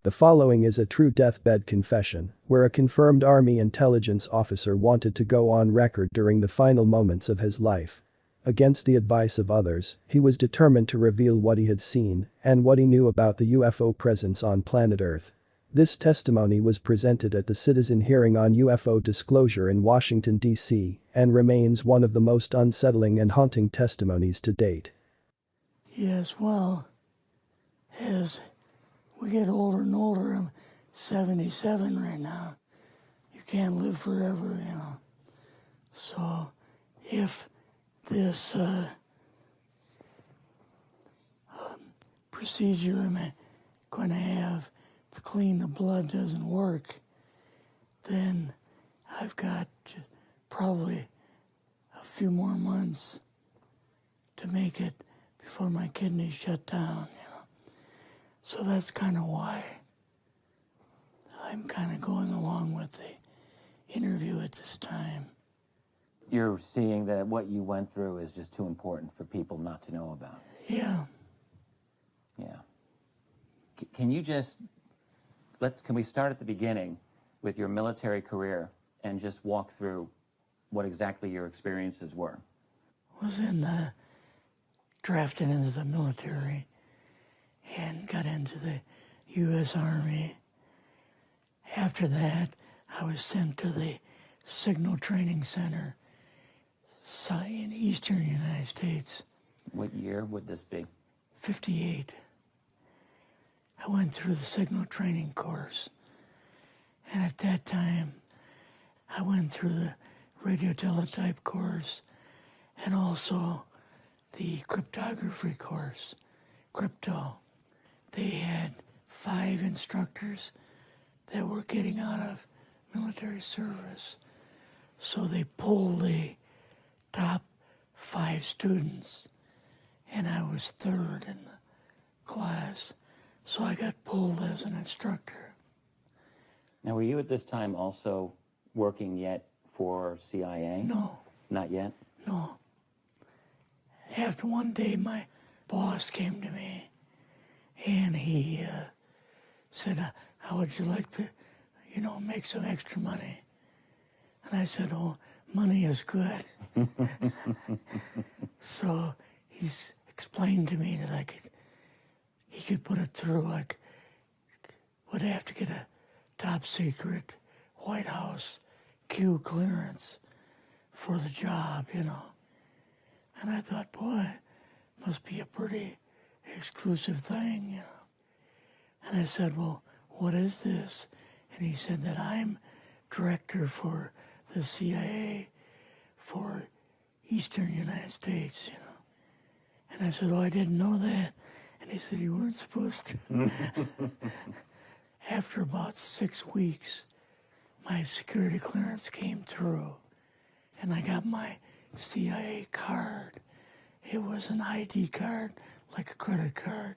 The following is a true deathbed confession, where a confirmed Army intelligence officer wanted to go on record during the final moments of his life. Against the advice of others, he was determined to reveal what he had seen and what he knew about the UFO presence on planet Earth. This testimony was presented at the citizen hearing on UFO Disclosure in Washington, D.C., and remains one of the most unsettling and haunting testimonies to date. Yes, well, as we get older and older, I'm 77 right now. You can't live forever, you know. So if this procedure I'm going to have to clean the blood doesn't work, then I've got probably a few more months to make it before my kidneys shut down, you know. So that's kind of why I'm kind of going along with the interview at this time. You're seeing that what you went through is just too important for people not to know about. Yeah. Yeah. Can you just, can we start at the beginning with your military career and just walk through what exactly your experiences were? Was drafted into the military and got into the U.S. Army. After that, I was sent to the Signal Training Center in eastern United States. What year would this be? 58. I went through the Signal Training course. And at that time, I went through the radio teletype course and also the cryptography course, crypto. They had 5 instructors that were getting out of military service. So they pulled the top 5 students, and I was 3rd in the class. So I got pulled as an instructor. Now, were you at this time also working yet for CIA? No. Not yet? No. After one day, my boss came to me, and he said, how would you like to, make some extra money? And I said, oh, money is good. So he's explained to me that he could put it through, would have to get a top secret White House Q clearance for the job, And I thought, boy, must be a pretty exclusive thing, And I said, well, what is this? And he said that I'm director for the CIA for Eastern United States, And I said, oh, I didn't know that. And he said, you weren't supposed to. After about 6 weeks, my security clearance came through, and I got my CIA card. It was an ID card, like a credit card,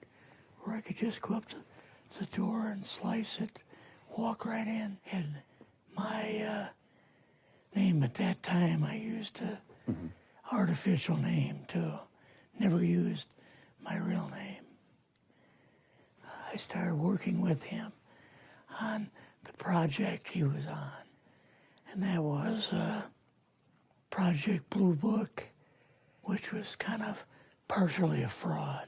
where I could just go up to the door and slice it, walk right in. And my name at that time, I used a artificial name too. Never used my real name. I started working with him on the project he was on, and that was Project Blue Book, which was kind of partially a fraud.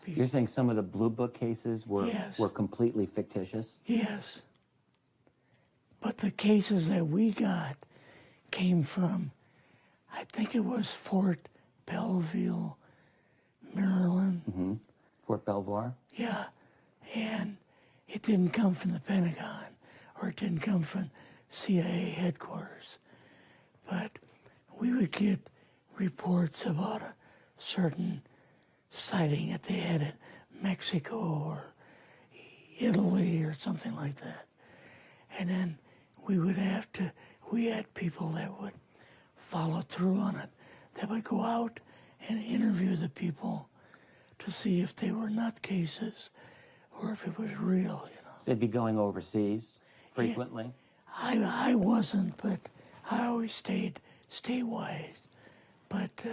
You're saying some of the Blue Book cases were, Yes. were completely fictitious? Yes. But the cases that we got came from, I think it was Fort Belvoir, Maryland. Fort Belvoir? Yeah. And it didn't come from the Pentagon, or it didn't come from CIA headquarters. But we would get reports about a certain sighting that they had in Mexico or Italy or something like that. And then we had people that would follow through on it, that would go out and interview the people to see if they were nutcases or if it was real, So they'd be going overseas frequently? Yeah, I wasn't, but I always stayed statewide. But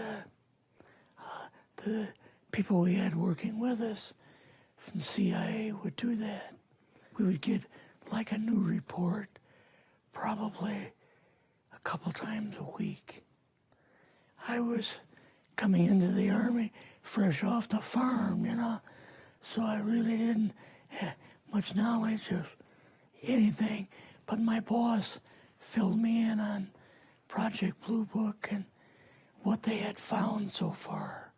the people we had working with us, from the CIA would do that. We would get like a new report probably a couple times a week. I was coming into the Army fresh off the farm, you know, so I really didn't have much knowledge of anything, but my boss filled me in on Project Blue Book and what they had found so far,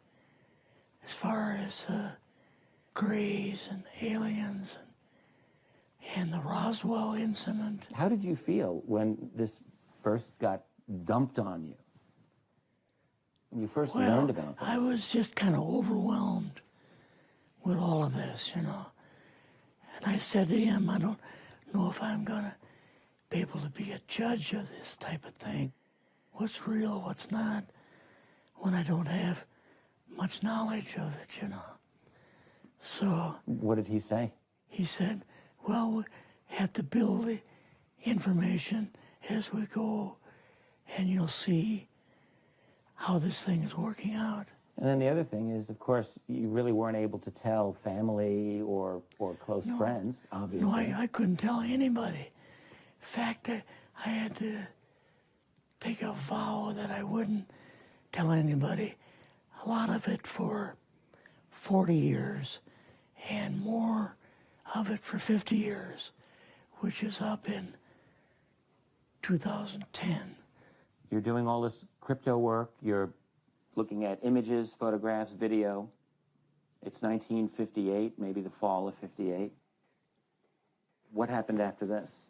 as far as grays and aliens and the Roswell incident. How did you feel when this first got dumped on you? When you first learned about this? I was just kind of overwhelmed with all of this, you know. And I said to him, I don't know if I'm going to be able to be a judge of this type of thing. What's real, what's not, when I don't have much knowledge of it, you know. So... What did he say? He said, well, we have to build the information as we go, and you'll see how this thing is working out. And then the other thing is, of course, you really weren't able to tell family or close friends, obviously. No, I couldn't tell anybody. In fact, I had to take a vow that I wouldn't tell anybody. A lot of it for 40 years, and more of it for 50 years, which is up in 2010. You're doing all this crypto work. You're looking at images, photographs, video. It's 1958, maybe the fall of 58. What happened after this?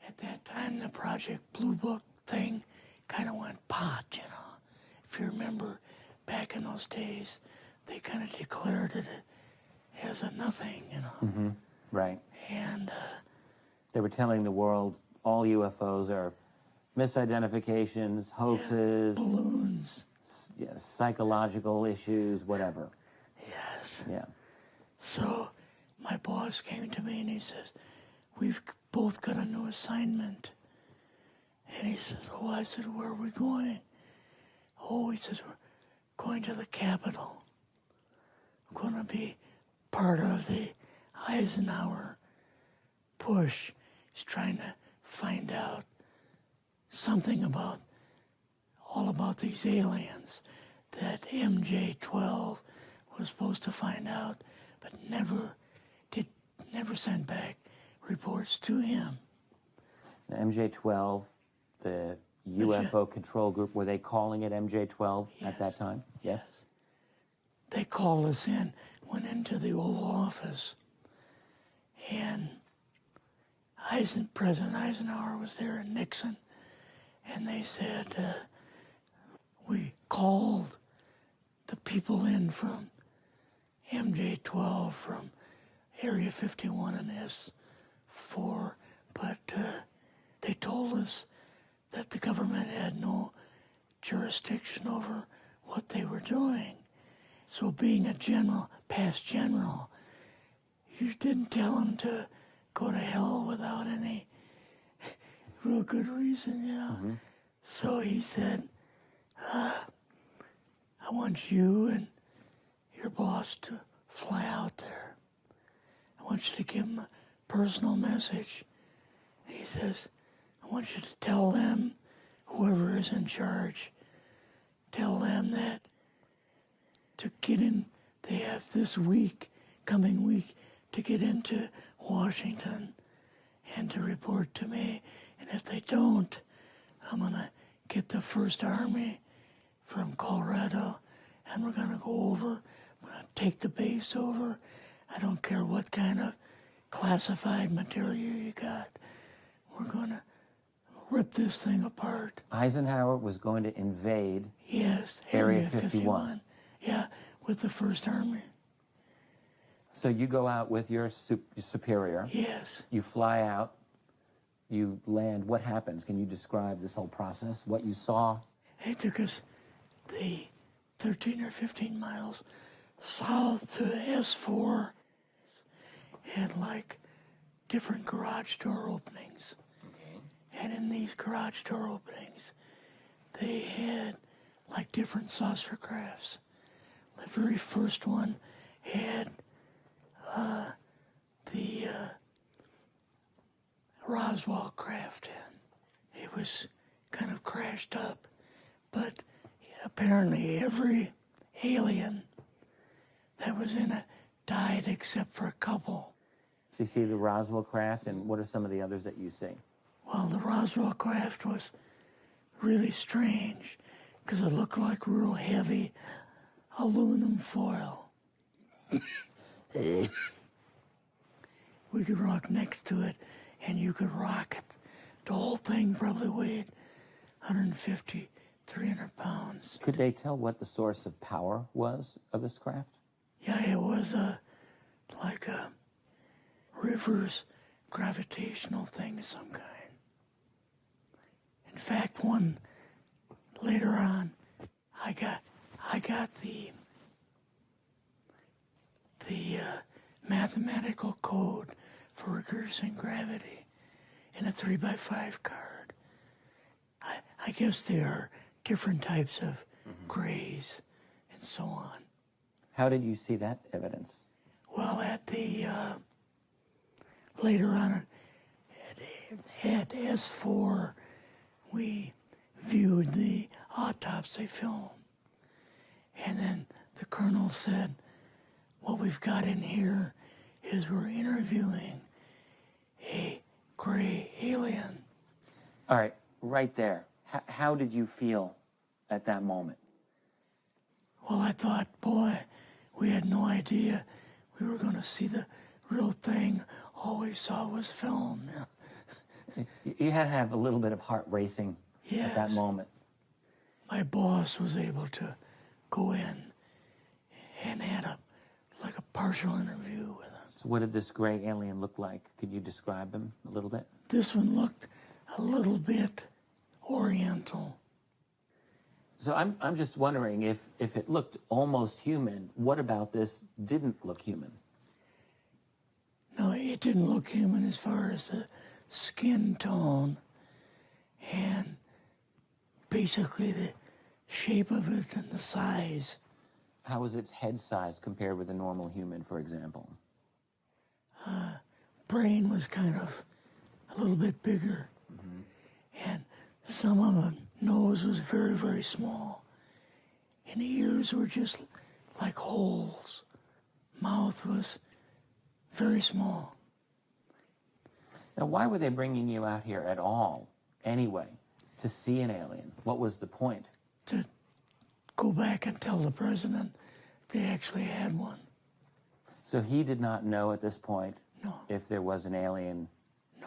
At that time, the Project Blue Book thing kind of went pot, you know. If you remember, back in those days, they kind of declared it as a nothing, you know. Mm-hmm. Right. And they were telling the world all UFOs are misidentifications, hoaxes, balloons. Psychological issues, whatever. Yes. Yeah. So my boss came to me and he says, we've both got a new assignment. And he says, oh, I said, where are we going? Oh, he says, we're going to the Capitol. We're going to be part of the Eisenhower push. He's trying to find out something about all about these aliens that MJ-12 was supposed to find out, but never sent back reports to him. The MJ-12, the UFO control group, were they calling it MJ-12 at that time? Yes. They called us in, went into the Oval Office, and President Eisenhower was there and Nixon, and they said, we called the people in from MJ-12 from Area 51 and S4, but they told us that the government had no jurisdiction over what they were doing. So being a general, past general, you didn't tell them to go to hell without any real good reason, you know. Mm-hmm. So he said, I want you and your boss to fly out there. I want you to give them a personal message. And he says, I want you to tell them, whoever is in charge, tell them that to get in, they have this week, coming week, to get into Washington and to report to me. And if they don't, I'm going to get the First Army from Colorado, and we're going to go over, we're going to take the base over. I don't care what kind of classified material you got. We're going to rip this thing apart. Eisenhower was going to invade Area 51. Yeah, with the First Army. So you go out with your superior. Yes. You fly out. You land. What happens? Can you describe this whole process, what you saw? It took us the 13 or 15 miles south to S4 and like different garage door openings. Okay. And in these garage door openings, they had like different saucer crafts. The very first one had Roswell craft in. It was kind of crashed up, but apparently every alien that was in it died except for a couple. So you see the Roswell craft, and what are some of the others that you see? Well, the Roswell craft was really strange because it looked like real heavy aluminum foil. We could rock next to it, and you could rock it. The whole thing probably weighed 150, 300 pounds. Could they tell what the source of power was of this craft? Yeah, it was like a reverse gravitational thing of some kind. In fact, one later on, I got the mathematical code for reversing gravity in a 3x5 card. I guess there are different types of grays and so on. How did you see that evidence? Well, at the later on at S4, we viewed the autopsy film, and then the colonel said, "What we've got in here is we're interviewing a gray alien." All right, right there. How did you feel at that moment? Well, I thought, boy, we had no idea we were going to see the real thing. All we saw was film. You had to have a little bit of heart racing at that Yes. moment. My boss was able to go in and had like a partial interview with him. So what did this gray alien look like? Could you describe him a little bit? This one looked a little bit oriental. So I'm just wondering if it looked almost human, what about this didn't look human? No, it didn't look human as far as the skin tone and basically the shape of it and the size. How was its head size compared with a normal human, for example? Brain was kind of a little bit bigger. And some of the nose was very, very small. And the ears were just like holes. Mouth was very small. Now, why were they bringing you out here at all, anyway, to see an alien? What was the point? To go back and tell the president they actually had one. So he did not know at this point No. if there was an alien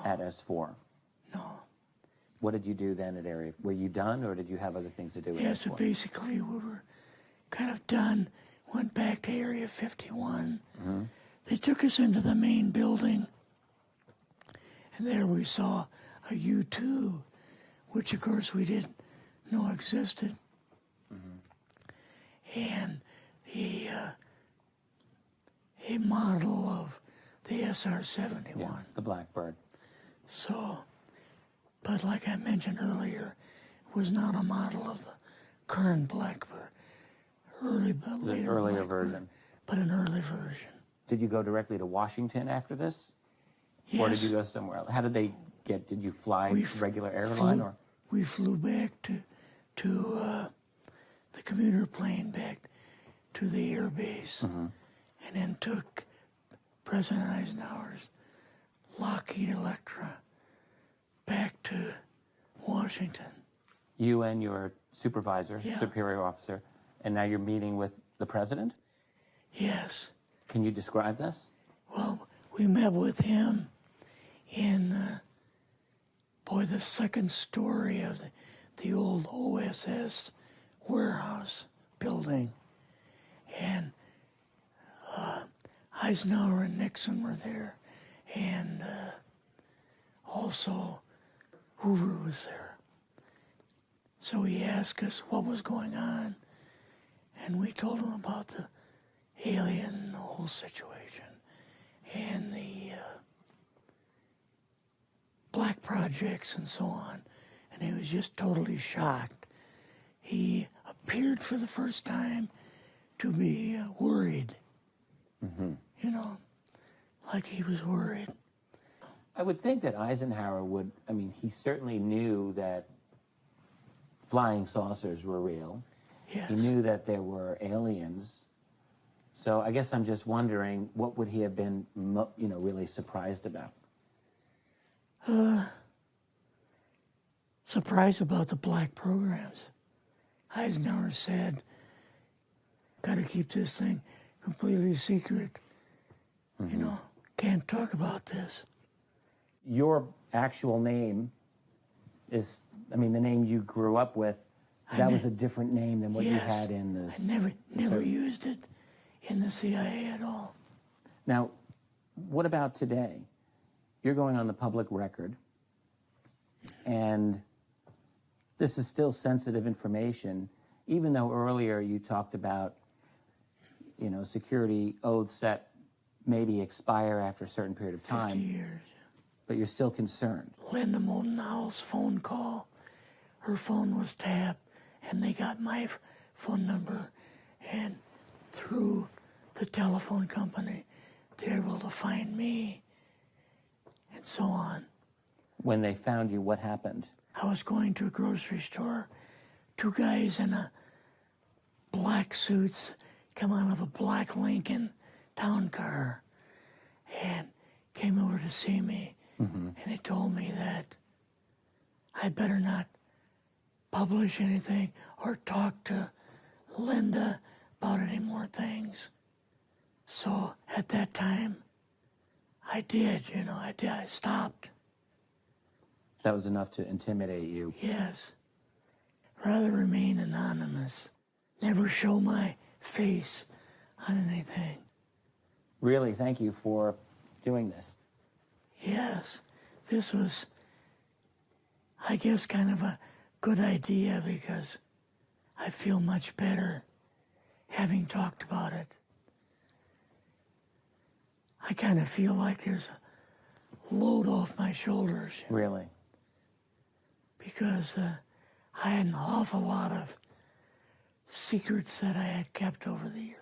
at S4. No. What did you do then at Area? Were you done, or did you have other things to do with Yeah, S4? so basically we were kind of done. Went back to Area 51. They took us into the main building, and there we saw a U-2, which of course we didn't know existed. And a model of the SR-71. Yeah, the Blackbird. So, but like I mentioned earlier, it was not a model of the current Blackbird. It's an earlier version. But an early version. Did you go directly to Washington after this? Yes. Or did you go somewhere else? How did they get, did you fly regular airline or? We flew back to the commuter plane back to the air base, and then took President Eisenhower's Lockheed Electra back to Washington. You and your supervisor, Yeah. superior officer, and now you're meeting with the president? Yes. Can you describe this? Well, we met with him in, the second story of the old OSS warehouse building. And Eisenhower and Nixon were there, and also Hoover was there. So he asked us what was going on, and we told him about the alien, the whole situation, and the black projects and so on. And he was just totally shocked. He appeared for the first time to be worried. You know, like he was worried. I would think that Eisenhower would, I mean, he certainly knew that flying saucers were real. Yes. He knew that there were aliens. So I guess I'm just wondering, what would he have been, really surprised about? Surprised about the black programs. Eisenhower said, got to keep this thing completely secret. Can't talk about this. Your actual name is, the name you grew up with, that was a different name than what you had in the... I never used it in the CIA at all. Now, what about today? You're going on the public record, and this is still sensitive information, even though earlier you talked about, security oaths that maybe expire after a certain period of time. 50 years. But you're still concerned. Linda Moulton-Howell's phone call, her phone was tapped, and they got my phone number, and through the telephone company, they're able to find me, and so on. When they found you, what happened? I was going to a grocery store. Two guys in a black suits come out of a black Lincoln town car and came over to see me. And they told me that I'd better not publish anything or talk to Linda about any more things. So at that time, I did, I stopped. That was enough to intimidate you. Yes. Rather remain anonymous. Never show my face on anything. Really, thank you for doing this. Yes, this was, I guess, kind of a good idea because I feel much better having talked about it. I kind of feel like there's a load off my shoulders. Really? Because I had an awful lot of secrets that I had kept over the years.